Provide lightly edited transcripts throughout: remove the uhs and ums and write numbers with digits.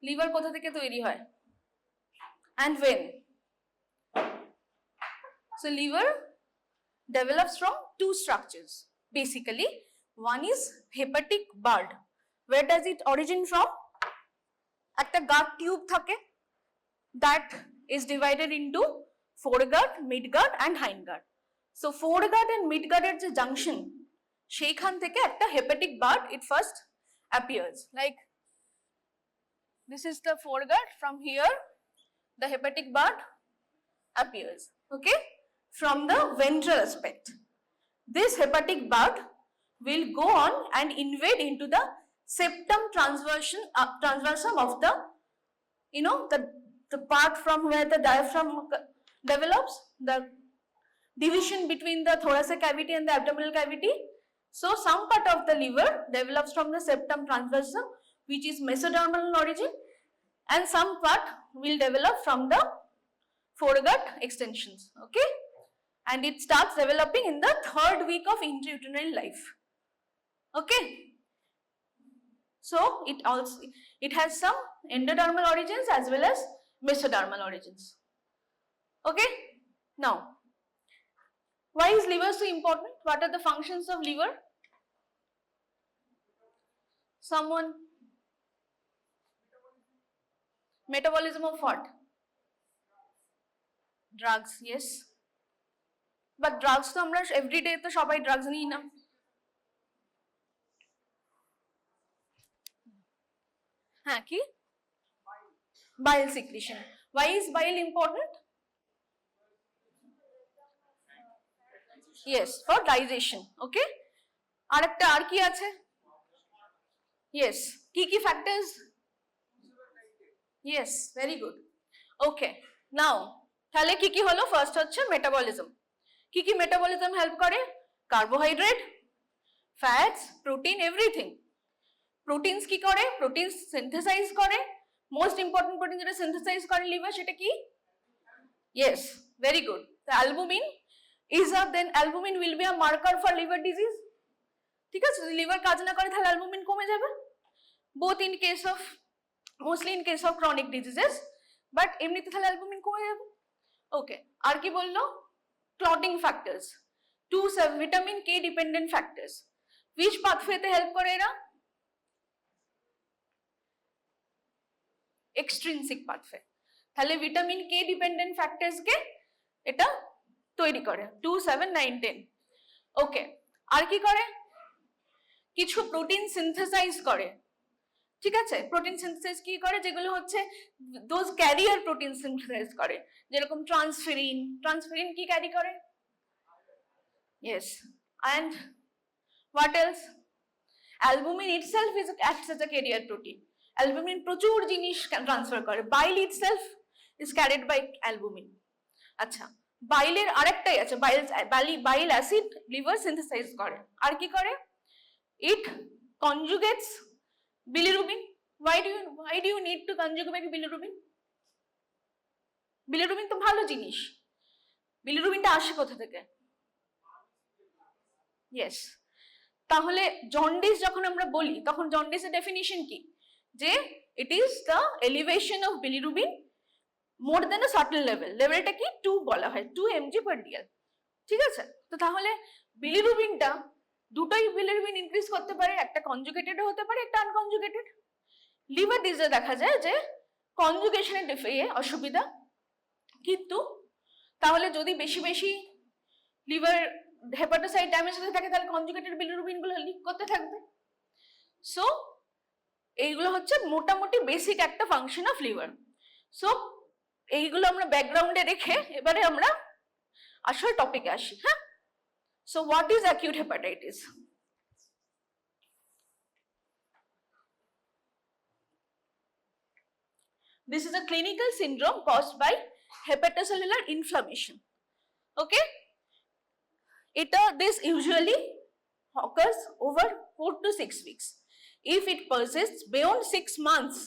Liver কোথা থেকে তৈরি হয় and when? So liver develops from two structures basically. One is hepatic bud. Where does it origin from? একটা gut tube থাকে that is divided into foregut, midgut and hindgut. So foregut and midgut এর যে junction সেইখান থেকে একটা hepatic bud it first appears. Like this is the foregut. From here the hepatic bud appears, okay, from the ventral aspect. This hepatic bud will go on and invade into the septum transversum of the, you know, the part from where the diaphragm develops, the division between the thoracic cavity and the abdominal cavity. So some part of the liver develops from the septum transversum, which is mesodermal in origin, and some part will develop from the foregut extensions, okay, and it starts developing in the 3rd week of intrauterine life, okay. So it has some endodermal origins as well as mesodermal origins, okay. Now why is liver so important? What are the functions of liver? Someone? Metabolism of what? Drugs, yes, but drugs to আমরা everyday তো সবাই drugs নিই না। হ্যাঁ কি? Bile secretion. Why is bile important? Yes, for digestion, okay. আরেকটা আর কি আছে? Yes, কি factors? Yes, very good, okay. Now তাহলে কি হলো? ফার্স্ট হচ্ছে মেটাবলিজম। কি মেটাবলিজম হেল্প করে? Carbohydrate, fats, protein, everything. Proteins কি করে? প্রোটিনস সিনথেসাইজ করে। মোস্ট ইম্পর্টেন্ট প্রোটিন যেটা সিনথেসাইজ করে লিভার, সেটা কি? Yes, very good. তো albumin is then albumin will be a marker for liver disease, ঠিক আছে। যদি লিভার কাজ না করে তাহলে অ্যালবুমিন কমে যাবে, both in case of, mostly in case of chronic diseases, but এমনিতে তাহলে অ্যালবুমিন কমে যাবে, ওকে। আর কি বললো? Clotting factors, 2 vitamin K dependent factors. which pathway তে হেল্প করে এরা? Extrinsic pathway. তাহলে ভিটামিন কে ডিপেন্ডেন্ট ফ্যাক্টরস কে এটা তৈরি করে 2, 7, 9, 10, ওকে। আর কি করে? কিছু প্রোটিন সিনথেসাইজ করে, ঠিক আছে। প্রোটিন সিনথেসাইজ কি করে? যেগুলো হচ্ছে দোজ ক্যারিয়ার প্রোটিন সিনথেসাইজ করে, যেরকম ট্রান্সফেরিন। ট্রান্সফেরিন কি ক্যারি করে? Yes, and what else? Albumin itself acts as a carrier protein. Albumin প্রচুর জিনিস ট্রান্সফার করে। Bile itself is carried by albumin. আচ্ছা, বাইলের আরেকটাই আছে, বাইল অ্যাসিড লিভার সিনথেসাইজ করে। আর কি করে? It conjugates bilirubin. Why do you need to conjugate bilirubin? Bilirubin তো ভালো জিনিস। বিলিরুবিনটা আসে কোথা থেকে? ইয়েস। তাহলে জন্ডিস যখন আমরা বলি তখন জন্ডিসের ডেফিনিশন কি? যে it is the elevation of bilirubin more than a certain level. লেভেলটা কি? 2 বলা হয়, 2 mg/dl, ঠিক আছে। তো তাহলে বিলিরুবিনটা দুটোই বিলিরুবিন ইনক্রিজ করতে পারে, একটা কনজুগেটেড হতে পারে, একটা আনকনজুগেটেড। লিভার ডিজিজে দেখা যায় যে কনজুগেশনের অসুবিধা, কিন্তু তাহলে যদি বেশি বেশি লিভার হেপাটোসাইট ড্যামেজ হতে থাকে তাহলে কনজুগেটেড বিলিরুবিন গুলো লিক করতে থাকবে। সো এইগুলো হচ্ছে মোটামুটি বেসিক একটা ফাংশন অফ লিভার। সো এইগুলো আমরা ব্যাকগ্রাউন্ডে রেখে এবারে আমরা আসল টপিকে আসি। হ্যাঁ, so what is acute hepatitis? This is a clinical syndrome caused by hepatocellular inflammation, okay. This usually occurs over 4 to 6 weeks. If it persists beyond 6 months,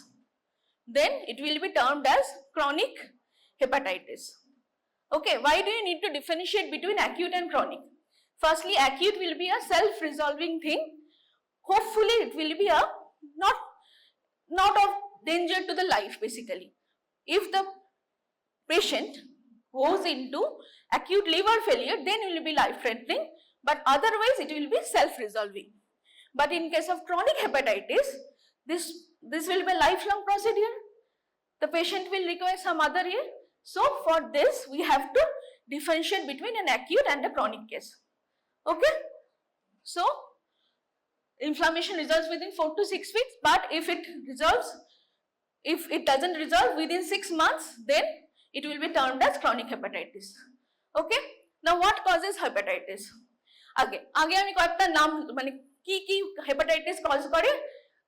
then it will be termed as chronic hepatitis. Okay, why do you need to differentiate between acute and chronic? Firstly, acute will be a self-resolving thing. Hopefully, it will be a not of danger to the life basically. If the patient goes into acute liver failure, then it will be life threatening, but otherwise it will be self-resolving. But in case of chronic hepatitis, this will be a lifelong procedure. The patient will require some other year. So for this, we have to differentiate between an acute and a chronic case. Okay? So inflammation resolves within 4 to 6 weeks, but if it doesn't resolve within 6 months, then it will be termed as chronic hepatitis. Okay? Now what causes hepatitis? আগে আমি কয়েকটা নাম মানে কি কি hepatitis cause করে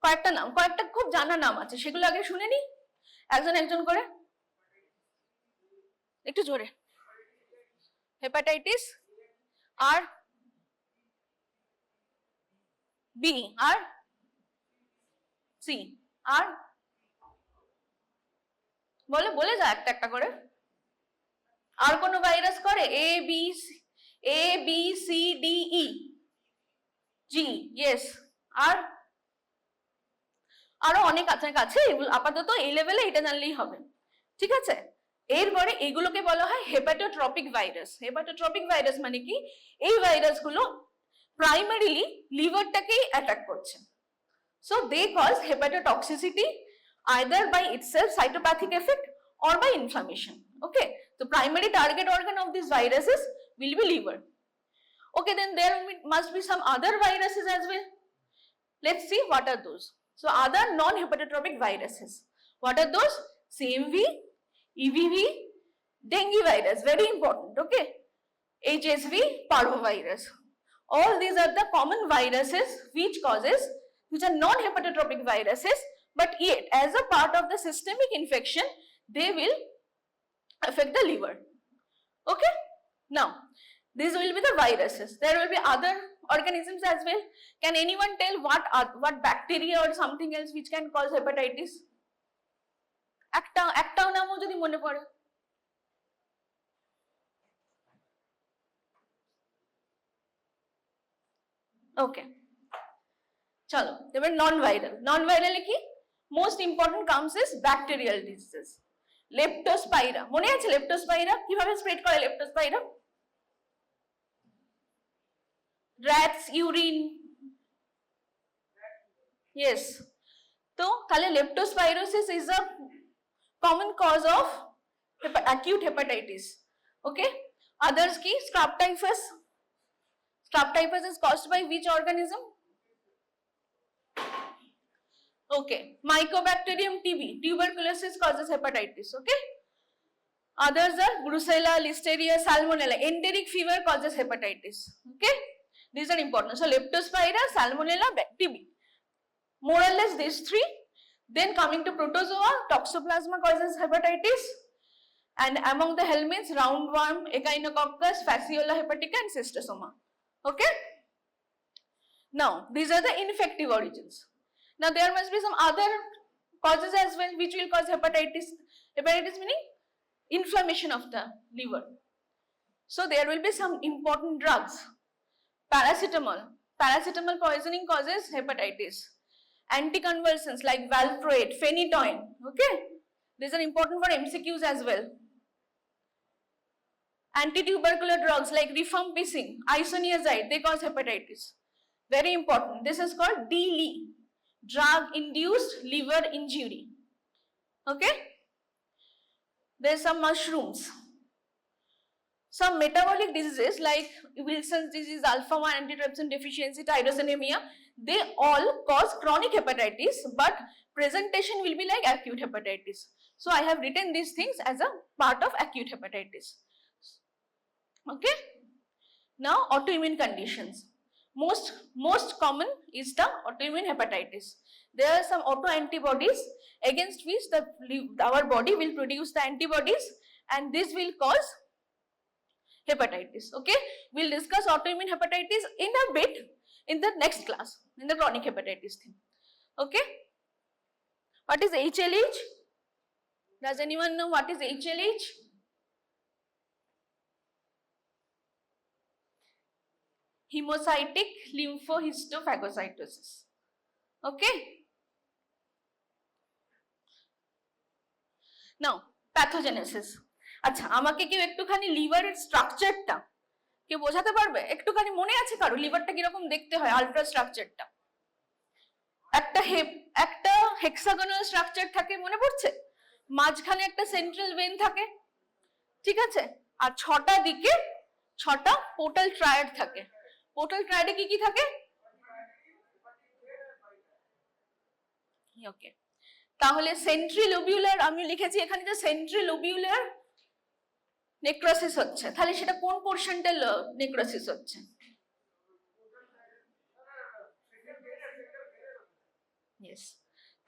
কয়েকটা খুব জানা নাম আছে, সেগুলো আগে শুনে নি একজন করে, একটু জোরে। হেপাটাইটিস আর বি আর সি আর বলে যা একটা করে। আর কোন ভাইরাস করে? A B C D E G, yes. আর আরো অনেক আছে, আপাতত এই লেভেলে এটা জানলেই হবে, ঠিক আছে? এরপরে এগুলোকে বলা হয় হেপাটোট্রপিক ভাইরাস। হেপাটোট্রপিক ভাইরাস মানে কি? এই ভাইরাসগুলো প্রাইমারিলি লিভারটাকেই অ্যাটাক করছে। So they cause hepatotoxicity either by itself cytopathic effect or by inflammation. Okay, the primary target organ of these viruses will be liver. Okay, then there must be some other viruses as well. Let's see what are those. So other non-hepatotropic viruses, what are those? CMV, EBV, dengue virus, very important. Okay, HSV, parvovirus. All these are the common viruses which are non-hepatotropic viruses, but yet as a part of the systemic infection they will affect the liver. Okay, now these will be the viruses. There will be other organisms as well. Can anyone tell what bacteria or something else which can cause hepatitis? একটাও নামও যদি মনে পড়ে। Okay, চলো এবার নন viral কি? Most important comes is bacterial diseases. Leptospira, মনে আছে লেপ্টোস্পাইরা কিভাবে স্প্রেড করে? লেপ্টোস্পাইরা rats urine, yes, তো তাহলে leptospirosis is a common cause of acute hepatitis. Okay, others ki strep typhus is caused by which organism? Okay, Mycobacterium TB, tuberculosis causes hepatitis. Okay, others are Brucella, Listeria, Salmonella. Enteric fever causes hepatitis. Okay, these are important. So Leptospira, Salmonella, TB, more or less these three. Then coming to protozoa, Toxoplasma causes hepatitis, and among the helminths, roundworm, Echinococcus, Fasciola hepatica, and Schistosoma. Okay, now these are the infective origins. Now there must be some other causes as well which will cause hepatitis. Hepatitis meaning inflammation of the liver. So there will be some important drugs. Paracetamol poisoning causes hepatitis. Anticonvulsants like valproate, phenytoin. Okay, these are important for MCQs as well. Antitubercular drugs like rifampicin, isoniazid, they cause hepatitis. Very important. This is called DILI, drug-induced liver injury. Okay, there's some mushrooms. Some metabolic diseases like Wilson's disease, alpha-1 antitrypsin deficiency, tyrosinemia, they all cause chronic hepatitis, but presentation will be like acute hepatitis. So I have written these things as a part of acute hepatitis. Okay, now autoimmune conditions. Most common is the autoimmune hepatitis. There are some autoantibodies against which our body will produce the antibodies, and this will cause hepatitis. Okay, we'll discuss autoimmune hepatitis in a bit in the next class, in the chronic hepatitis thing. Okay, what is HLH? Does anyone know what is HLH? Hemocytic lymphohistophagocytosis. Okay, now pathogenesis. আচ্ছা, আমাকে কেউ একটুখানি লিভারের স্ট্রাকচারটা কেউ বোঝাতে পারবে? একটুখানি মনে আছে কারো লিভারটা কিরকম দেখতে হয়, আলট্রা স্ট্রাকচারটা? একটা হেক্সাগোনাল স্ট্রাকচার থাকে, মনে পড়ছে? মাঝখানে একটা সেন্ট্রাল ভেন থাকে, ঠিক আছে, আর 6টা দিকে 6টা পোর্টাল ট্রায়াড থাকে। পোর্টাল ট্রায়াডে কি কি থাকে? ওকে, তাহলে সেন্ট্রিলোবিউলার, আমি লিখেছি এখানে যে সেন্ট্রিলোবিউলার নেক্রোসিস হচ্ছে, তাহলে সেটা কোন পোর্শনটা নেক্রোসিস হচ্ছে? ইয়েস,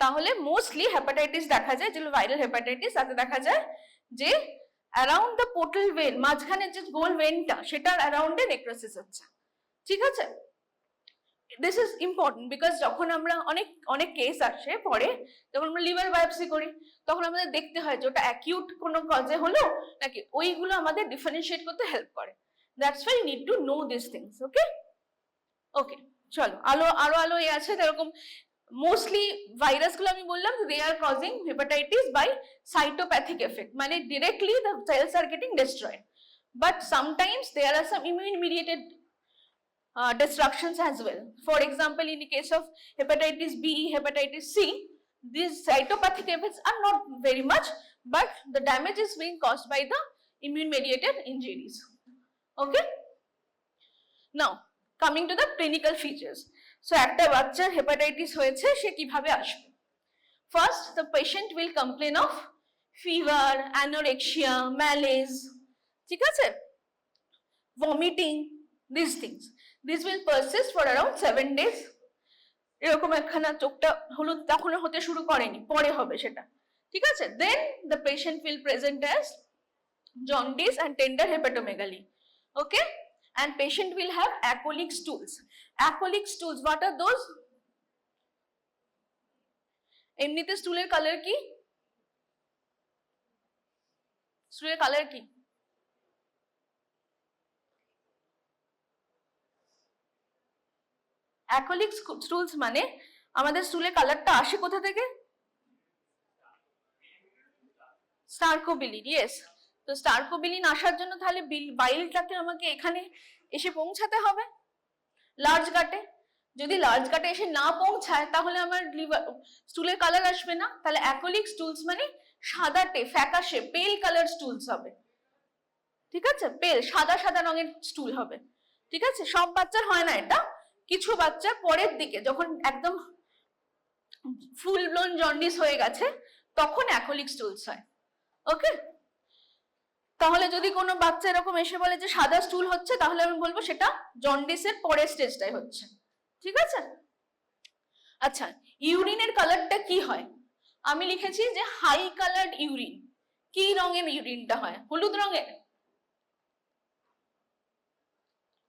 তাহলে মোস্টলি হেপাটাইটিস দেখা যায়, যেগুলো ভাইরাল হেপাটাইটিস, তাতে দেখা যায় যে অ্যারাউন্ড দ্য পোর্টাল ভেন, মাঝখানে যে গোল ভেনটা সেটার অ্যারাউন্ডে নেক্রোসিস হচ্ছে, ঠিক আছে? দিস ইজ ইম্পর্টেন্ট বিকজ যখন আমরা অনেক কেস আসে পরে, যখন আমরা লিভার বায়োপসি করি, তখন আমাদের দেখতে হয় যে ওটা অ্যাকিউট কোনো কজে হলো নাকি, ওইগুলো আমাদের ডিফারেন্সিয়েট করতে হেল্প করে। That's why you need to know this things. Okay okay, চলো আরো এ আছে, এরকম মোস্টলি ভাইরাস গুলো আমি বললাম they are causing hepatitis by cytopathic effect, মানে directly the cells are getting destroyed, but sometimes there are some immune mediated destructions as well. For example, in the case of hepatitis B, hepatitis C, these cytopathic effects are not very much, but the damage is being caused by the immune mediated injuries. Okay, now coming to the clinical features. So একটা বাচ্চার hepatitis হয়েছে, সে কিভাবে আসবে? First, the patient will complain of fever, anorexia, malaise, ঠিক আছে, vomiting, these things. This will persist for around 7 days. এরকম একখানা চোখটা হলুদ তখন হতে শুরু করেনি, পরে হবে সেটা, ঠিক আছে? Then the patient will present as jaundice and tender hepatomegaly. Okay, and patient will have acolic stools. Acolic stools, what are those? এমনিতে স্টুলের কালার কি? স্টুলের কালার কি? অ্যাকোলিক স্টুলস মানে আমাদের স্টুলের কালারটা আসে কোথা থেকে? স্টারকোবিলিন। ইয়েস, তো স্টারকোবিলিন আসার জন্য তাহলে বাইলটাকে আমাকে এখানে এসে পৌঁছাতে হবে লার্জ গাটে। যদি লার্জ গাটে এসে না পৌঁছায় তাহলে আমার স্টুলের কালার আসবে না। তাহলে অ্যাকোলিক স্টুলস মানে সাদাটে ফ্যাকাশে পেল কালার স্টুলস হবে, ঠিক আছে? পেল সাদা সাদা রঙের স্টুল হবে, ঠিক আছে? সব বাচ্চার হয় না এটা, কিছু বাচ্চা পরের দিকে যখন একদম ফুল ব্লোন জন্ডিস হয়ে গেছে তখন অ্যাকোলিক স্টুলস হয়। ওকে, তাহলে যদি কোনো বাচ্চা এরকম এসে বলে যে সাদা স্টুল হচ্ছে, তাহলে আমি বলবো সেটা জন্ডিসের পরের স্টেজটাই হচ্ছে, ঠিক আছে? আচ্ছা, ইউরিনের কালারটা কি হয়? আমি লিখেছি যে হাই কালার্ড ইউরিন। কি রঙের ইউরিনটা হয়? হলুদ রঙের?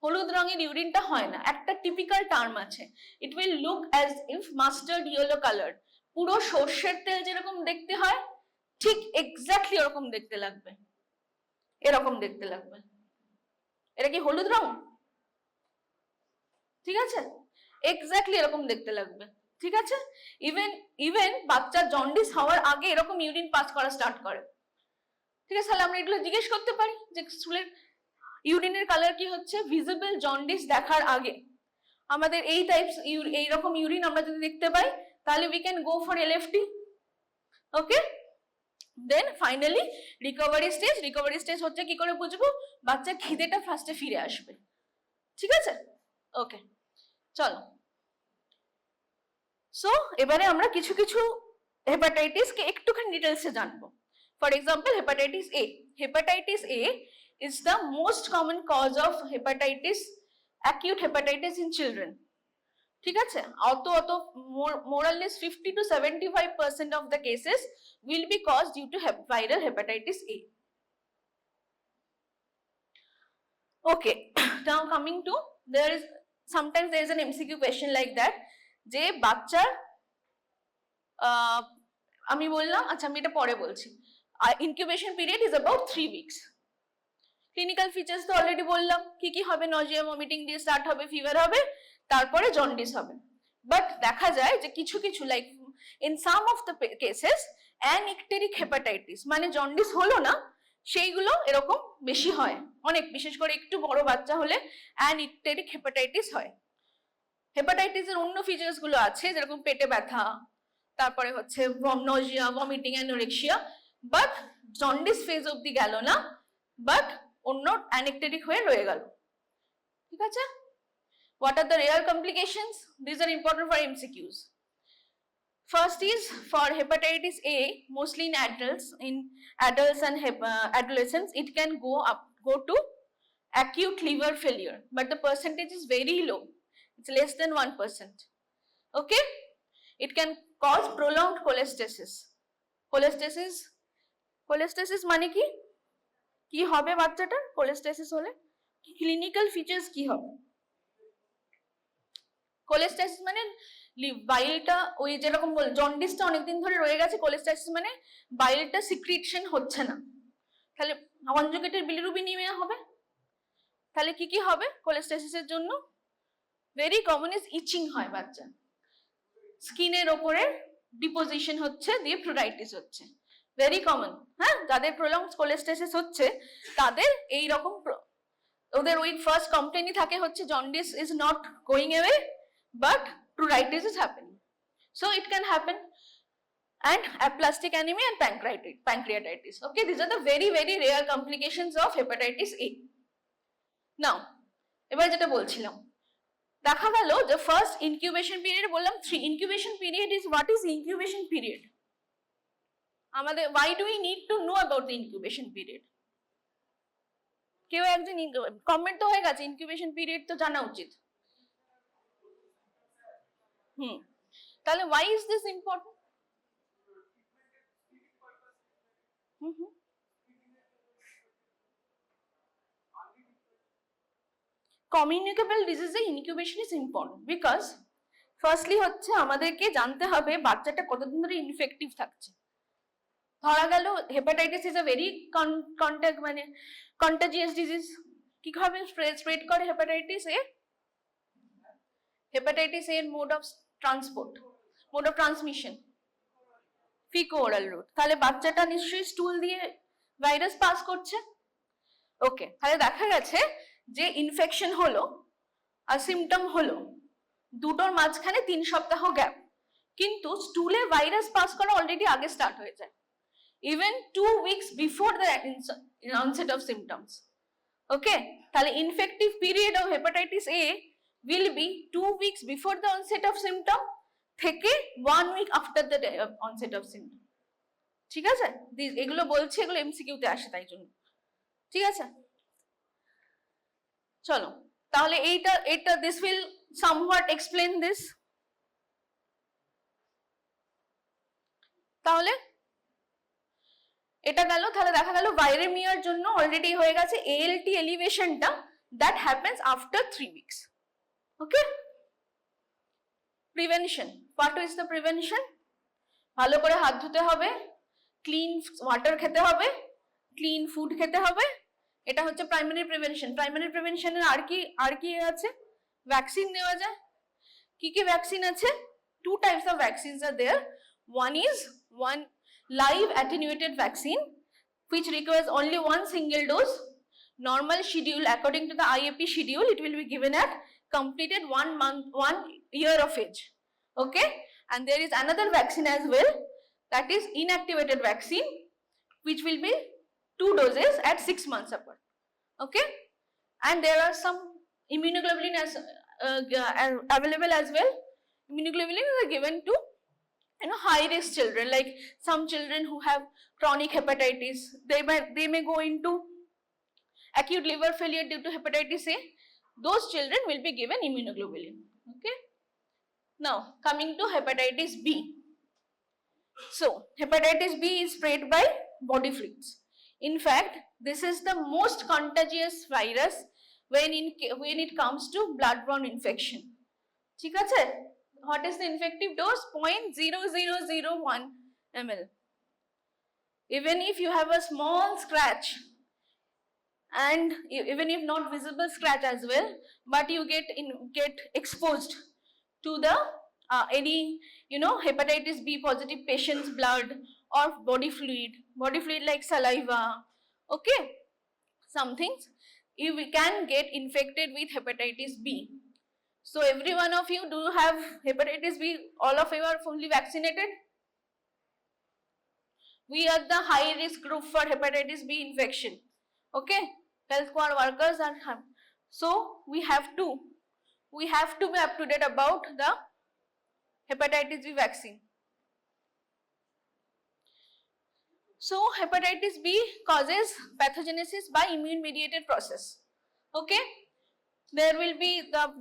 হলুদ রঙের ইউরিনটা হয় না, একটা টিপিক্যাল টার্ম আছে, it will look as if mustard yellow colour. পুরো সর্ষের তেল যেরকম দেখতে হয় ঠিক এক্স্যাক্টলি ওরকম দেখতে লাগবে, এরকম দেখতে লাগবে। এটা কি হলুদ রং? ঠিক আছে, এক্স্যাক্টলি এরকম দেখতে লাগবে, ঠিক আছে? ইভেন বাচ্চা জন্ডিস হওয়ার আগে এরকম ইউরিন পাস করা স্টার্ট করে, ঠিক আছে? তাহলে আমরা এগুলো জিজ্ঞেস করতে পারি যে স্টুলের ইউরিনের কালার কি হচ্ছে। ভিজিবল জন্ডিস দেখার আগে আমাদের এই টাইপস এইরকম ইউরিন আমরা যদি দেখতে পাই তাহলে we can go for LFT. Okay, then finally recovery stage হচ্ছে কি করে বুঝবো? বাচ্চার খিদেটা ফার্স্টে ফিরে আসবে, ঠিক আছে? ওকে, চলো। সো এবারে আমরা কিছু কিছু হেপাটাইটিস কে একটুখানি ডিটেলসে জানবো। For example, hepatitis A. Hepatitis A is the most common cause of hepatitis, acute hepatitis in children. ঠিক আছে, more or less 50 to 75% of the cases will be caused due to viral hepatitis A. Okay, now coming to, sometimes there is an MCQ question like that, যে বাচ্চার আমি বললাম, আচ্ছা আমি এটা পরে বলছি, incubation period is about 3 weeks. Clinical features তো অলরেডি বললাম কি কি হবে, নজিয়া ভমিটিং দিয়ে স্টার্ট হবে, ফিভার হবে, তারপরে জন্ডিস হবে। বাট দেখা যায় যে কিছু কিছু like in some of the cases anicteric hepatitis মানে জন্ডিস হলো না, সেইগুলো এরকম বেশি হয় অনেক, বিশেষ করে একটু বড় বাচ্চা হলে অ্যানিকটেরিক হেপাটাইটিস হয়। হেপাটাইটিসের অন্য ফিচার্স গুলো আছে, যেরকম পেটে ব্যথা, তারপরে হচ্ছে Nazia, vomiting, anorexia, but jaundice phase অবধি গেল না, বাট অন্য অ্যানিকটেরিক হয়ে রয়ে গেল। ঠিক আছে? What are the rare complications? These are important for MCQs. First is for hepatitis A, mostly in adults and adolescents, it can go to acute liver failure, but the percentage is very low. It's less than 1%. Okay? It can cause prolonged cholestasis. Cholestasis মানে কি? কি হবে বাচ্চাটার cholestasis হলে? Clinical features কি হবে? কোলেস্টাসিস মানে বাইলটা ওই যেরকম জন্ডিসটা অনেকদিন ধরে রয়ে গেছে, কোলেস্টাসিস মানে বাইলটা সিক্রিশন হচ্ছে না, তাহলে কনজুগেটেড বিলিরুবিনিমিয়া হবে। তাহলে কি কি হবে কোলেস্টাসিসের জন্য? ভেরি কমন ইজ ইচিং হয় বাচ্চা, স্কিনের ওপরে ডিপোজিশন হচ্ছে, দিয়ে প্লুরাইটিস হচ্ছে, ভেরি কমন। হ্যাঁ, যাদের প্রলংড কোলেস্টাসিস হচ্ছে তাদের এই রকম, ওদের ওই ফার্স্ট কমপ্লেনই থাকে হচ্ছে jaundice is not going away but pruritus is happening. So it can happen, and aplastic anemia and pancreatitis. Okay, these are the very rare complications of hepatitis A. Now এবার যেটা বলছিলাম, দেখা গেল যে ফার্স্ট ইনকিউবেশন পিরিয়ড বললাম 3 incubation period is, what is incubation period? আমাদের why do we need to know about the incubation period? কেউ একজন কমেন্ট তো হয়ে গেছে, ইনকিউবেশন পিরিয়ড তো জানা উচিত। তাহলে why is this important? Communicable disease incubation is important because firstly হচ্ছে আমাদেরকে জানতে হবে বাচ্চাটা কতদিন ধরে ইনফেক্টিভ থাকছে। ধরা গেল hepatitis is a very contact মানে কন্টাজিয়াস ডিজিজ। কিভাবে স্প্রেড করে হেপাটাইটিস এ? হেপাটাইটিস এর মোড অফ ট্রান্সমিশন ফিকো-ওরাল রুট। তাহলে বাচ্চাটা নিশ্চয়ই স্টুল দিয়ে ভাইরাস পাস করছে। ওকে, তাহলে দেখা গেছে যে ইনফেকশন হলো আর সিমটম হলো, দুটোর মাঝখানে 3 সপ্তাহ গ্যাপ, কিন্তু স্টুলে ভাইরাস পাস করা অলরেডি আগে স্টার্ট হয়ে যায়, even 2 weeks before the onset of symptoms. Okay, তাহলে infective period of hepatitis A will be 2 weeks before the onset of symptom থেকে 1 week after the onset of symptom. ঠিক আছে? এগুলো বলছি, এগুলো এমসিকিউ তে আসে তাই জন্য। ঠিক আছে, চলো তাহলে এইটা this will somewhat explain this. তাহলে এটা গেল। তাহলে দেখা গেল ভাইরেমিয়ার জন্য অলরেডি হয়ে গেছে ALT এলিভেশনটা, that happens after 3 weeks. Okay, prevention. What is the prevention? ভালো করে হাত ধুতে হবে, ক্লিন ওয়াটার খেতে হবে, ক্লিন ফুড খেতে হবে, এটা হচ্ছে প্রাইমারি প্রিভেনশন। প্রাইমারি প্রিভেনশনের আর কি আছে? ভ্যাকসিন দেওয়া যায়। কি কি ভ্যাকসিন আছে? 2 types of vaccines are there. One is live attenuated vaccine which requires only 1 single dose. Normal schedule, according to the IAP schedule, it will be given at completed 1 year of age. Okay, and there is another vaccine as well, that is inactivated vaccine, which will be 2 doses at 6 months apart. Okay, and there are some immunoglobulin as available as well. Immunoglobulin is given to high risk children, like some children who have chronic hepatitis, they may go into acute liver failure due to hepatitis A. Those children will be given immunoglobulin. Okay, now coming to hepatitis B. So hepatitis B is spread by body fluids. In fact, this is the most contagious virus when it comes to blood-borne infection. ঠিক আছে? What is the infective dose? 0.0001 ml. Even if you have a small scratch, and even if not visible scratch as well, but you get exposed to the any hepatitis B positive patient's blood or body fluid like saliva, okay, some things, you can get infected with hepatitis B. So every one of you, do have hepatitis B? All of you are fully vaccinated? We are the high risk group for hepatitis B infection, okay? Health squad workers are, so we have to be up to date about the hepatitis B vaccine. So hepatitis B causes pathogenesis by immune mediated process, okay? There will be, the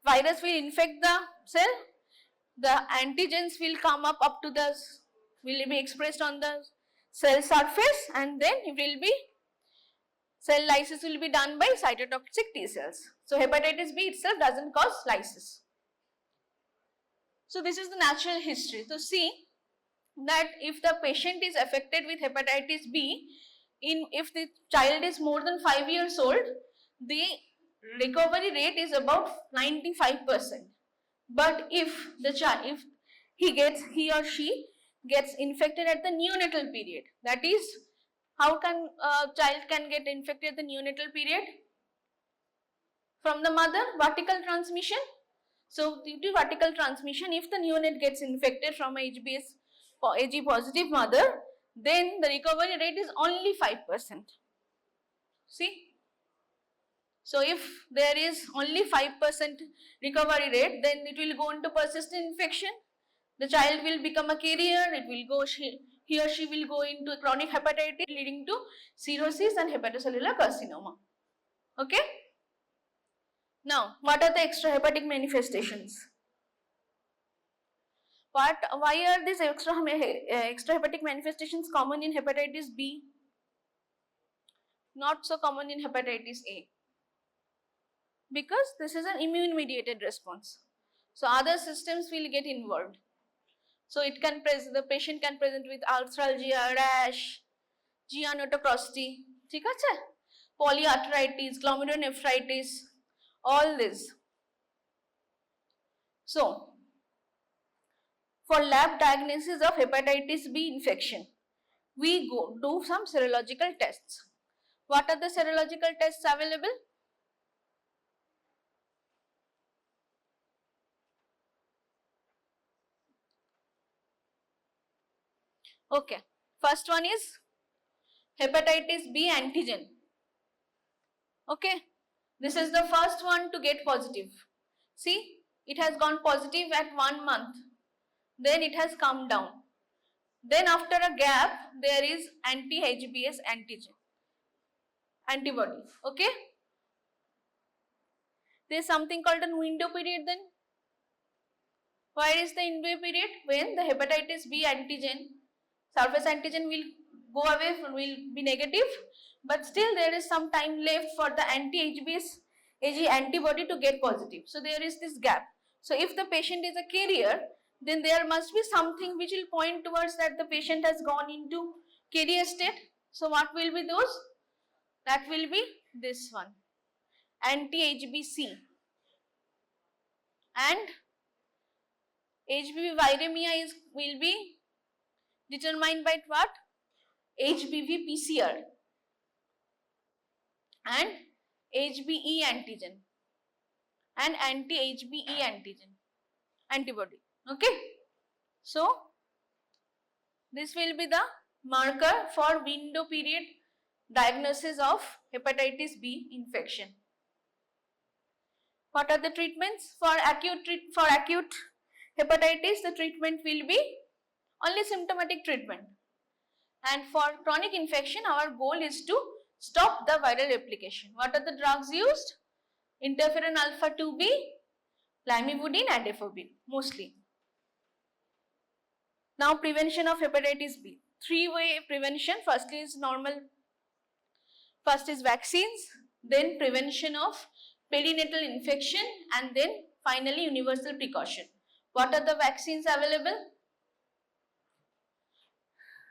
virus will infect the cell, the antigens will come up to the, will be expressed on the cell surface, and then it will be, cell lysis will be done by cytotoxic T cells. So hepatitis B itself doesn't cause lysis. So this is the natural history. So see that if the patient is affected with hepatitis B, if the child is more than 5 years old, the recovery rate is about 95%. But if the child, if he or she gets infected at the neonatal period, that is, how can a child can get infected at the neonatal period? From the mother, vertical transmission. So due to vertical transmission, if the neonate gets infected from a HB positive mother, then the recovery rate is only 5%. See? So if there is only 5% recovery rate, then it will go into persistent infection. The child will become a carrier, it will go, he or she will go into chronic hepatitis leading to cirrhosis and hepatocellular carcinoma. Okay? Now, what are the extrahepatic manifestations? Why are these extrahepatic manifestations common in hepatitis B? Not so common in hepatitis A. Because this is an immune mediated response. So other systems will get involved. So it can the patient can present with arthralgia, rash, gynecomastia, polyarthritis, glomerulonephritis, all this. So for lab diagnosis of hepatitis B infection, we do some serological tests. What are the serological tests available? Okay, first one is hepatitis B antigen. Okay, this is the first one to get positive. See, it has gone positive at 1 month, then it has come down. Then after a gap, there is anti-HBs antibody. Okay, there is something called a window period then. Where is the window period? When the hepatitis B antigen, surface antigen will go away, will be negative, but still there is some time left for the anti-HBs antibody to get positive. So there is this gap. So if the patient is a carrier, then there must be something which will point towards that the patient has gone into carrier state. So what will be those? That will be this one, anti-HBc, and HBV viremia will be determined by what? HBV PCR and HBe antigen and anti-HBe antibody. Okay, so this will be the marker for window period diagnosis of hepatitis B infection. What are the treatments for acute hepatitis? The treatment will be only symptomatic treatment, and for chronic infection our goal is to stop the viral replication. What are the drugs used? Interferon alpha 2b, lamivudine and dafodil mostly. Now prevention of hepatitis B. 3-way prevention. First is vaccines, then prevention of perinatal infection, and then finally universal precaution. What are the vaccines available?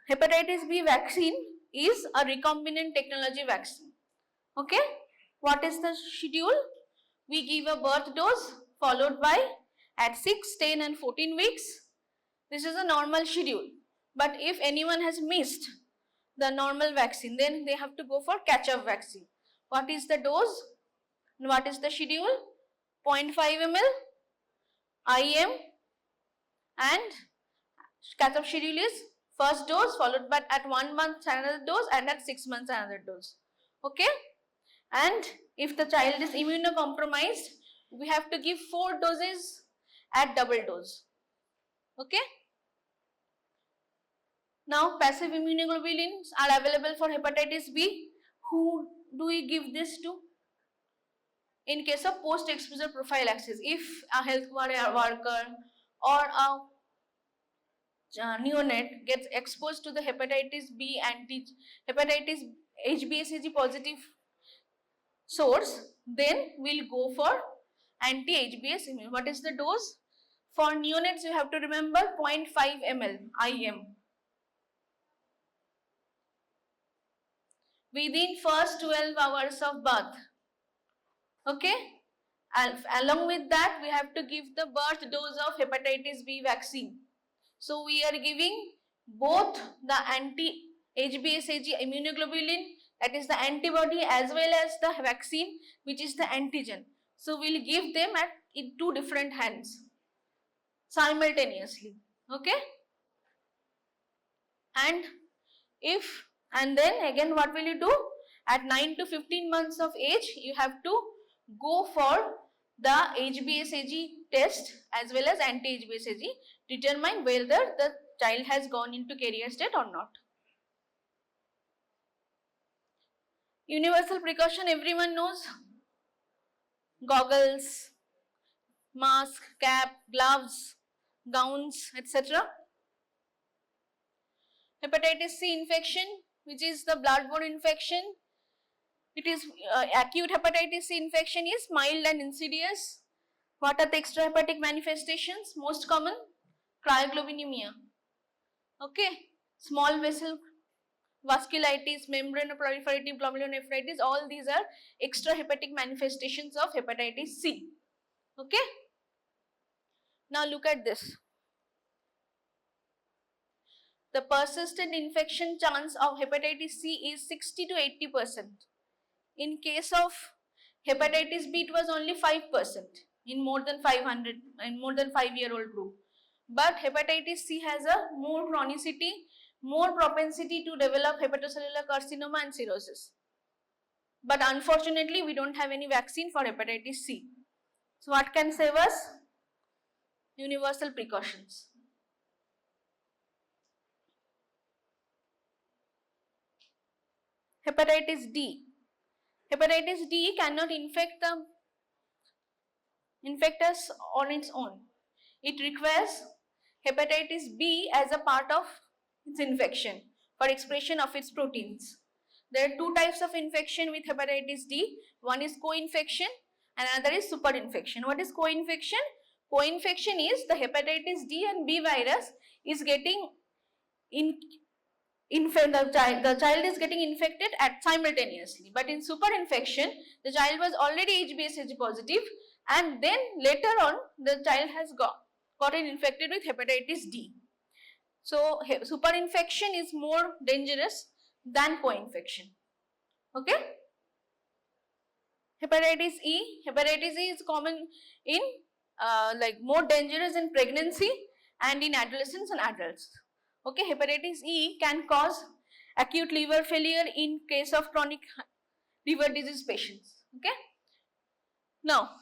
Hepatitis B vaccine is a recombinant technology vaccine. Okay, what is the schedule? We give a birth dose followed by at 6, 10 and 14 weeks. This is a normal schedule. But if anyone has missed the normal vaccine, then they have to go for catch-up vaccine. What is the dose? What is the schedule? 0.5 ml IM, and catch-up schedule is first dose followed by at 1 month another dose and at 6 months another dose. Okay? And if the child is immunocompromised, we have to give 4 doses at double dose. Okay? Now, passive immunoglobulins are available for hepatitis B. Who do we give this to? In case of post-exposure prophylaxis, if a health worker or a neonate gets exposed to the hepatitis B hepatitis HBsAg positive source, then we'll go for anti-HBs immune. What is the dose? For neonates, you have to remember 0.5 ml IM. Within first 12 hours of birth. Okay? Along with that, we have to give the birth dose of hepatitis B vaccine. So, we are giving both the anti-HBsAg immunoglobulin, that is the antibody, as well as the vaccine, which is the antigen. So, we will give them in 2 different hands simultaneously. Okay? And then again, what will you do? At 9 to 15 months of age, you have to go for the HBsAg test as well as anti-HBsAg, determine whether the child has gone into carrier state or not. Universal precaution everyone knows. Goggles, mask, cap, gloves, gowns, etc. Hepatitis C infection, which is the bloodborne infection. It is acute hepatitis C infection is mild and insidious. What are the extrahepatic manifestations? Most common, cryoglobulinemia. Okay, small vessel vasculitis, membranoproliferative glomerulonephritis, all these are extrahepatic manifestations of hepatitis C. Okay. Now look at this. The persistent infection chance of hepatitis C is 60 to 80%. In case of hepatitis B, it was only 5% in more than 5-year-old group. But hepatitis C has a more chronicity, more propensity to develop hepatocellular carcinoma and cirrhosis. But unfortunately, we don't have any vaccine for hepatitis C. So what can save us? Universal precautions. Hepatitis D. Hepatitis D cannot infect us on its own. It requires hepatitis B as a part of its infection for expression of its proteins. There are 2 types of infection with hepatitis D. One is co-infection and another is superinfection. What is co-infection? Co-infection is the hepatitis D and B virus is getting the child is getting infected simultaneously. But in superinfection, the child was already HBsAg positive and then later on the child has gotten infected with hepatitis D. So superinfection is more dangerous than co-infection. Okay. Hepatitis E. Hepatitis E is common in more dangerous in pregnancy and in adolescents and adults. Okay, hepatitis E can cause acute liver failure in case of chronic liver disease patients. Okay. Now,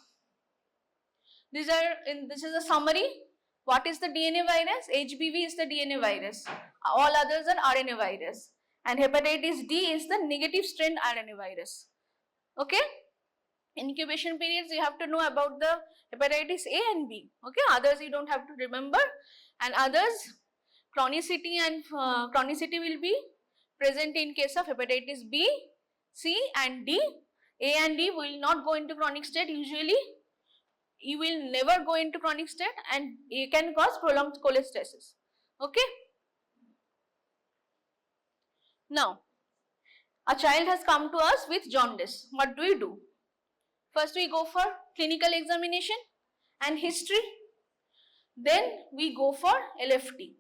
this is a summary. What is the DNA virus? HBV is the DNA virus. All others are RNA virus. And hepatitis D is the negative strand RNA virus. Okay. Incubation periods, you have to know about the hepatitis A and B. Okay. Others you don't have to remember. And others, chronicity will be present in case of hepatitis B, C and D. A and D will not go into chronic state usually. You will never go into chronic state and it can cause prolonged cholestasis. Okay. Now, a child has come to us with jaundice. What do we do? First we go for clinical examination and history. Then we go for LFT.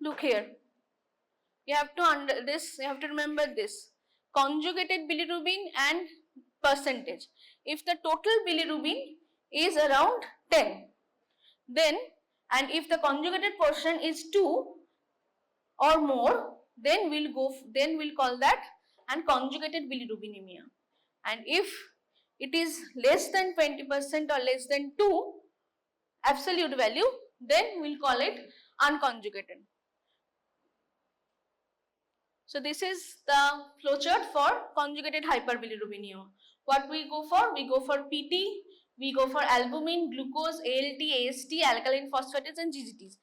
look here. You have to remember this. Conjugated bilirubin and percentage. If the total bilirubin is around 10, then, and if the conjugated portion is 2 or more, then we'll call that an conjugated bilirubinemia. And if it is less than 20% or less than 2 absolute value, then we'll call it unconjugated. So this is the flowchart for conjugated hyperbilirubinemia. What we go for? We go for PT, we go for albumin, glucose, ALT, AST, alkaline phosphatase and GGTs.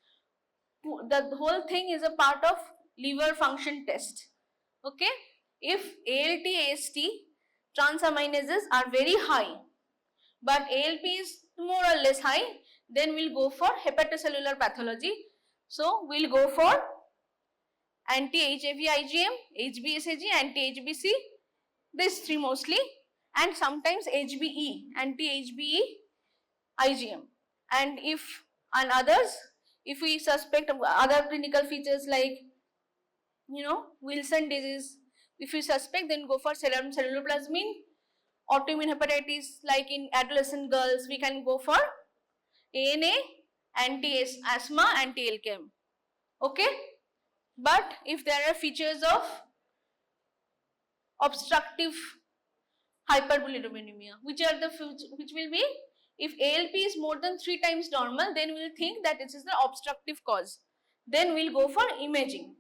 The whole thing is a part of liver function test. Okay? If ALT, AST transaminases are very high, but ALP is more or less high, then we'll go for hepatocellular pathology. So we'll go for anti-HAV IgM, HbSAg, anti-HbC, these three mostly, and sometimes HbE, anti-HbE IgM. And if we suspect other clinical features like, Wilson disease, if we suspect, then go for serum ceruloplasmin. Autoimmune hepatitis, like in adolescent girls, we can go for ANA, anti-asthma, anti-LKM. Okay? But if there are features of obstructive hyperbilirubinemia, which will be, if ALP is more than 3 times normal, then we will think that this is the obstructive cause. Then we will go for imaging.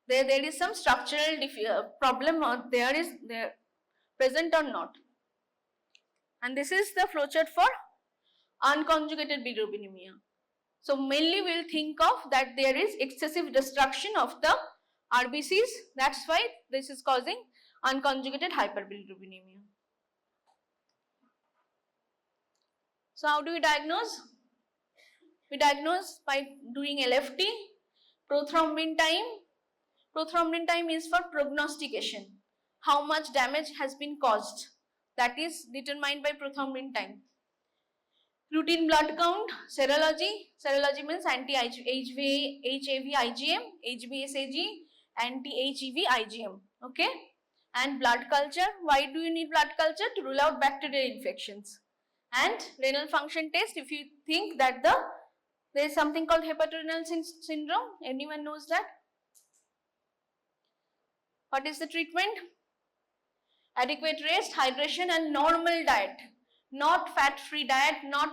There is some structural problem, or there present or not. And this is the flowchart for unconjugated bilirubinemia. So mainly we will think of that there is excessive destruction of the RBCs. That's why this is causing unconjugated hyperbilirubinemia. So how do we diagnose? We diagnose by doing LFT, prothrombin time. Prothrombin time is for prognostication. How much damage has been caused? That is determined by prothrombin time. Routine blood count, serology. Serology means anti-HAV IgM, HbSAg, anti-HEV IgM. Okay? And blood culture. Why do you need blood culture? To rule out bacterial infections. And renal function test, if you think that there is something called hepatorenal syndrome. Anyone knows that? What is the treatment? Adequate rest, hydration and normal diet. Not fat-free diet, not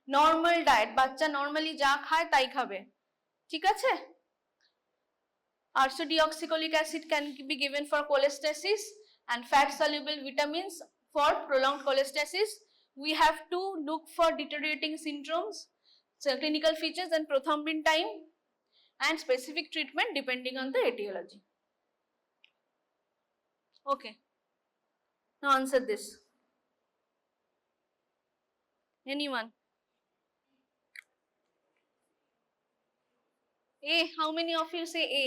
normal diet. বাচ্চা normally যা খায় তাই খাবে। ঠিক আছে? Ursodeoxycholic acid can be given for cholestasis and fat-soluble vitamins for prolonged cholestasis. We have to look for deteriorating syndromes, so clinical features and prothrombin time, and specific treatment depending on the etiology. Okay. Now answer this. Anyone? A. How many of you say A?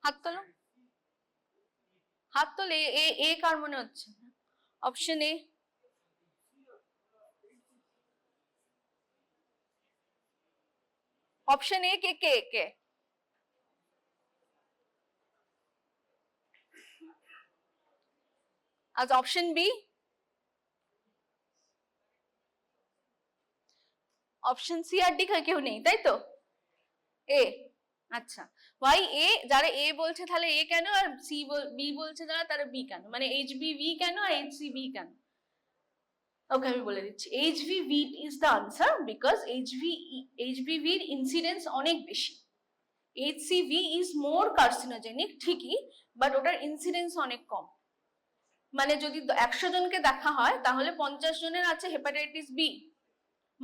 হাত তোলো। হাত তোলে A কার মনে হচ্ছে? Option A. Option A কে? As option B? Option C আর D কেউ নেই, তাই তো? এ। আচ্ছা, ওয়াই এ? যারা এ বলছে তাহলে এ কেন, আর বি বলছে যারা তারা বি কেন? মানে এইচবিভি কেন আর এইচসিভি কেন? ওকে, আমি বলে দিচ্ছি। HBV is the answer because এইচভিভির ইনসিডেন্স অনেক বেশি। এইচসিভি ইজ মোর কার্সিনোজেনিক ঠিকই, বাট ওটার ইনসিডেন্স অনেক কম। মানে যদি 100 জনকে দেখা হয় তাহলে 50 জনের আছে হেপাটাইটিস বি,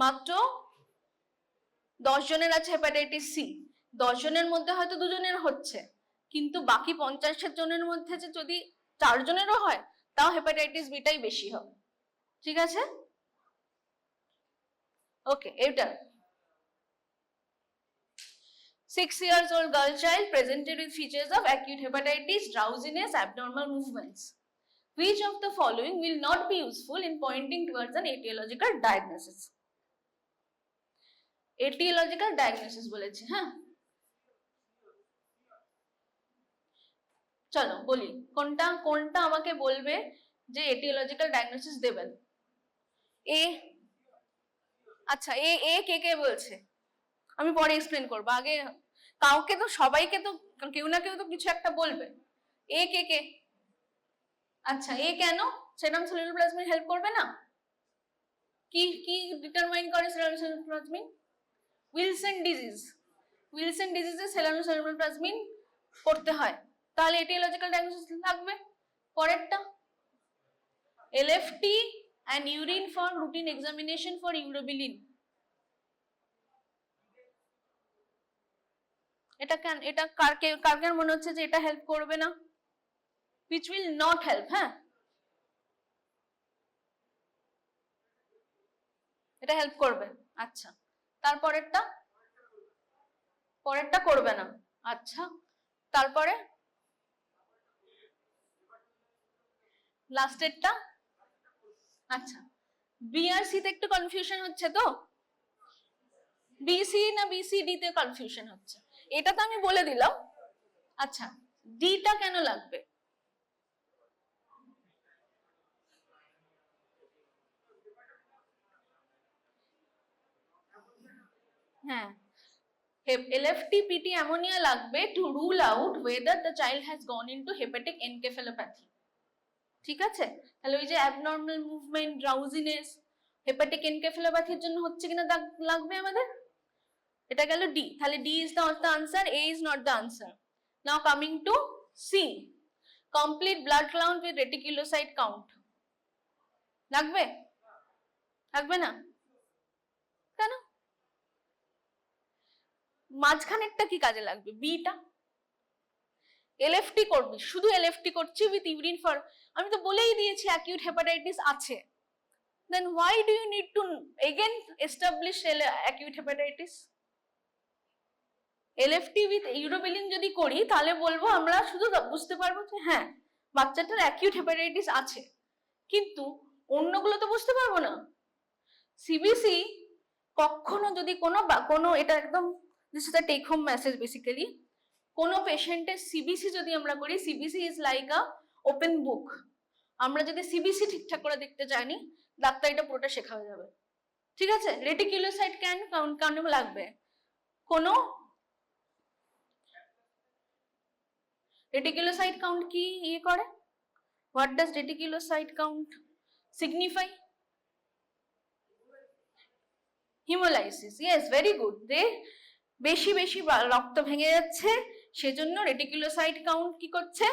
মাত্র 10 জনের আছে হেপাটাইটিস সি। 10 জনের মধ্যে হয়তো 2 জনের হচ্ছে, কিন্তু বাকি 50 জনের মধ্যে যে যদি 4 জনেরও হয় তাও হেপাটাইটিস বিটাই বেশি হবে। ঠিক আছে? ওকে, এটা 6 years old girl child presented with features of acute hepatitis, drowsiness, abnormal movements. Which of the following will not be useful in pointing towards an etiological diagnosis? Aetiological diagnosis বলেছি। হ্যাঁ, চলো বলি কোনটা কোনটা আমাকে বলবে যে এটিওলজিক্যাল ডায়াগনোসিস দেবেন। এ, আচ্ছা এ এ কে কে বলছে আমি পরে এক্সপ্লেন করবো, আগে কাউকে তো সবাইকে তো কেউ না কেউ তো কিছু একটা বলবে। এ কে কে? আচ্ছা এ কেন? সেরাম সেলুলার প্লাজমিন হেল্প করবে না? কি কি ডিটারমাইন করে serum ceruloplasmin? Wilson disease, Wilson ডিজিজে সেরাম সেলুলার প্লাজমিন করতে হয়, তাহলে এটিওলজিক্যাল ডায়াগনোসিস লাগবে। পরেরটা LFT and urine for routine examination for urobilin, এটা কেন, এটা কার মনে হচ্ছে যে এটা হেল্প করবে না? which will not help, হ্যাঁ এটা হেল্প করবে। আচ্ছা তারপরেরটা, পরেরটা করবে না। আচ্ছা তারপরে লাস্টেরটা, আচ্ছা বিআরসি তে একটু কনফিউশন হচ্ছে তো, বিসি না বিসিডি তে কনফিউশন হচ্ছে, এটা তো আমি বলে দিলাম। আচ্ছা ডিটা কেন লাগবে? হ্যাঁ, LFT PT ammonia লাগবে to rule out whether the child has gone into hepatic encephalopathy, ঠিক আছে? তাহলে ওই যে abnormal movement, drowsiness, hepatic encephalopathy এর জন্য হচ্ছে কিনা লাগবে আমাদের। এটা গেল D, তাহলে D is not the answer, A is not the answer. Now coming to C, complete blood count with reticulocyte count লাগবে? লাগবে না কেন? মাঝখানেরটা কি কাজে লাগবে? বিটা LFT করবি, শুধু LFT করছি উইথ ইউরিন ফর, আমি তো বলেই দিয়েছি অ্যাকিউট হেপাটাইটিস আছে, then why do you need to again establish acute hepatitis? LFT with urobilin যদি করি তাহলে বলবো আমরা শুধু বুঝতে পারবো যে হ্যাঁ বাচ্চাটার অ্যাকিউট হেপাটাইটিস আছে, কিন্তু অন্যগুলো তো বুঝতে পারবো না। সিবিসি কখনো যদি কোনো এটা একদম this is the take home message basically, কোনো পেশেন্টের সিবিসি যদি আমরা করি, CBC is like a open book, আমরা যদি সিবিসি ঠিকঠাক করে দেখতে জানি ডাক্তার এটা পুরোটা শেখা হয়ে যাবে, ঠিক আছে? রেটিকুলোসাইট কেন লাগবে? কোনো রেটিকুলোসাইট কাউন্ট কি ইয়ে করে? What does reticulocyte count signify? Haemolysis, yes very good, রে বেশি বেশি রক্ত ভেঙে যাচ্ছে সেজন্য রেটিকুলোসাইট কাউন্ট কি করছে,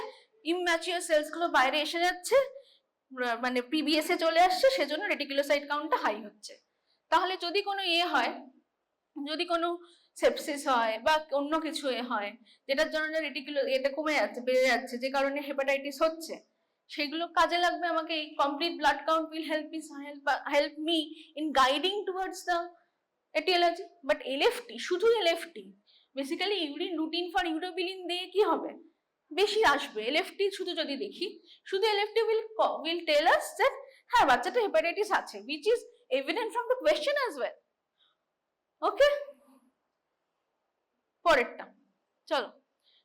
ইমম্যাচিওর সেলস গুলো বাইরে এসে যাচ্ছে, মানে পিবিএস এ চলে আসছে, সেজন্য রেটিকুলোসাইট কাউন্টটা হাই হচ্ছে। তাহলে যদি কোনো ইয়ে হয়, যদি কোনো সেপসিস হয় বা অন্য কিছু হয় যেটার জন্য এটা কমে যাচ্ছে, বেড়ে যাচ্ছে, যে কারণে হেপাটাইটিস হচ্ছে, সেগুলো কাজে লাগবে আমাকে। এই complete blood count will help me in guiding towards the etiology. But LFT, শুধু LFT basically urine routine for urobilin দিয়ে কি হবে, বেশি আসবে। LFT শুধু যদি দেখি, শুধু LFT will tell us that হ্যাঁ বাচ্চাটা হেপাটাইটিস আছে, which is evident from the question as well. ওকে, পরেরটা চলো।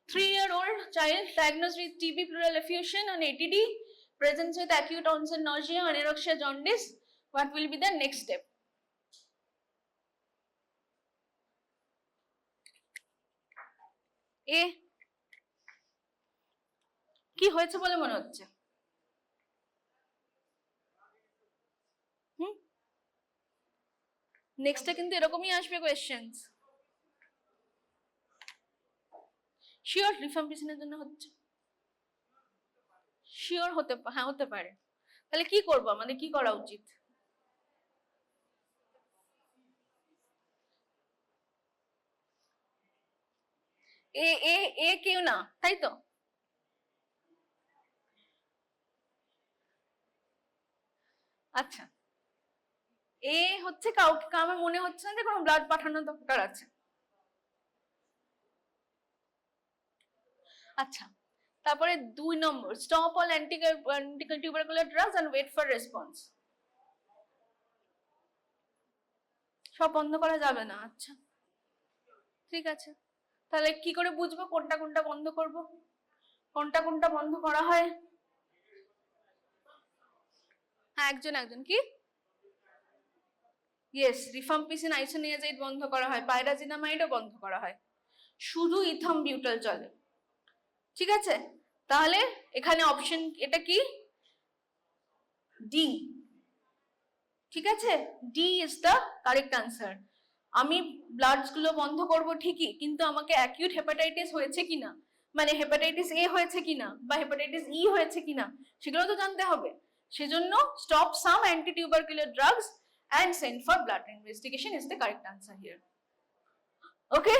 3-year-old child diagnosed with TB pleural effusion and ATD, presents with acute onset nausea, anorexia, jaundice. What will be the next step? A, কি হয়েছে বলে মনে হচ্ছে? নেক্সটে কিন্তু এরকমই আসবে কোয়েশ্চেন্স। শিওর রিফাম্পিসিনের জন্য হচ্ছে? শিওর হ্যাঁ হতে পারে। তাহলে কি করবো, আমাদের কি করা উচিত? এ এ এ কেউ না, তাই তো? আচ্ছা এ হচ্ছে কাউকে, আমার মনে হচ্ছে না যে কোনো ব্লাড পাঠানোর দরকার আছে। আচ্ছা তারপরে 2 নম্বর, stop all antitubercular drugs and wait for response. সব বন্ধ করা যাবে না, আচ্ছা ঠিক আছে। তাহলে কি করে বুঝবো কোনটা কোনটা বন্ধ করব, কোনটা কোনটা বন্ধ করা হয়? হ্যাঁ, একজন একজন কি? ইয়েস, রিফাম্পিসিন আইসোনিয়াজাইড বন্ধ করা হয়, পাইরাজিনামাইডও বন্ধ করা হয়, শুধু ইথামবিউটাল চলে। ঠিক আছে, তাহলে এখানে অপশন এটা কি? ডি। ঠিক আছে, D is the correct answer. আমি ব্লাডস গুলো বন্ধ করব ঠিকই, কিন্তু আমাকে অ্যাকিউট হেপাটাইটিস হয়েছে কিনা, মানে হেপাটাইটিস এ হয়েছে কিনা বা হেপাটাইটিস ই হয়েছে কিনা সেগুলো তো জানতে হবে। সেজন্য stop some anti tubercular drugs and send for blood investigation is the correct answer here. Okay.